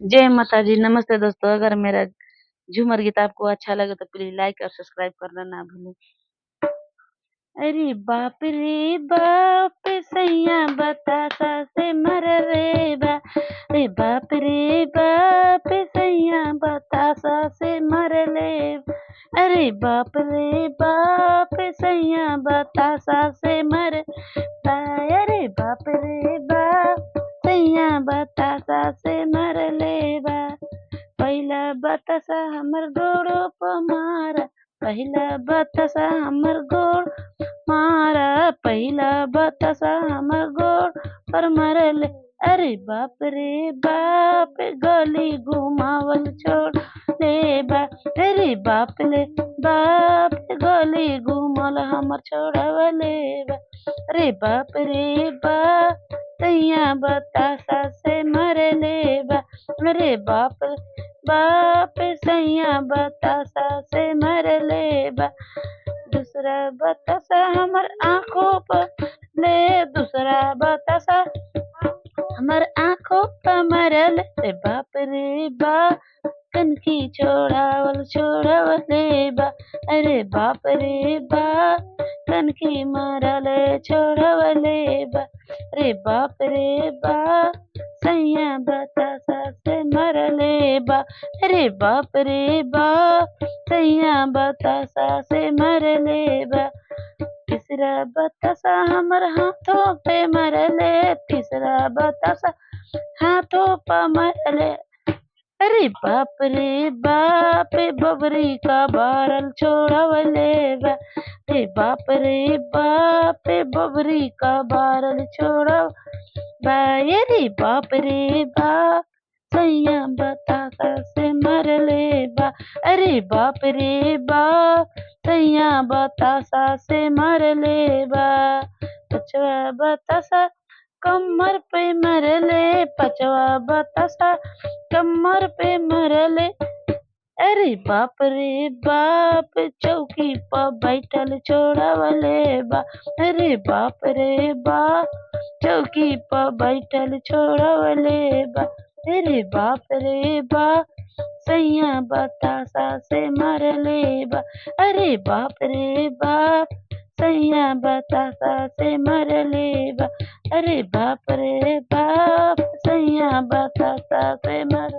जय माता जी। नमस्ते दोस्तों, अगर मेरा झूमर गीत आपको अच्छा लगे तो प्लीज लाइक और सब्सक्राइब करना ना भूलें। अरे बाप रे बाप, सैया बतासा से मर रे बा। अरे बाप रे बाप, सैया बतासा से मर ले। अरे बाप रे बाप, सैया बतासा से मर। अरे बाप रे बाप, सैया बतासा से मर ले बा। पहिला बतासा हमर गोड़ो प मारा। पहिला बतासा हमर गोड़ मारा। पहिला बतासा हमर गोड़ पर मरल। अरे बाप रे बाप, गली घुमावल छोड़ ले बा। अरे बाप रे बाप, गली घुमल हमर छोड़वले बा। अरे बाप रे बाप, सैया बतासा से मरले बा। अरे बाप रे बाप, सैया बतासा से मरले बा। दूसरा बतासा हमर आँखों पर ले। दूसरा बतासा हमर आँखों पर मरल। रे बाप रे बाप, कनखी छोड़वले बा। अरे बाप रे बाप, कनखी मरल छोड़वले बा। अरे बाप रे बाप, सैया बतासा से मरले बा। अरे बाप रे बाप, सैया बतासा से मरले बा। तीसरा बतासा हमर हाथों पे मरले। तीसरा बतासा हाथों पे मरले। अरे बाप रे बाप, बबरी का बारल छोड़वले बा। अरे बाप रे बाप, बबरी का बारल छोड़व बा। अरे बाप रे बाप, सैया बतासा से मरले बा। अरे बाप रे बाप, सैया बतासा से मरले बा। पचवा बतासा कमर पे मरले। पचवा बतासा कमर पे मरले। अरे बाप रे बाप, चौकी पर बैठल छोड़वले बा। अरे बाप रे बाप, चौकी पर बैठल छोड़वले बा। अरे बाप रे बाप, सैया बतासा से मरले बा। अरे बाप रे बाप, सैया बतासा से मरले बा। अरे बाप रे बाप, सैया बतासा से मर।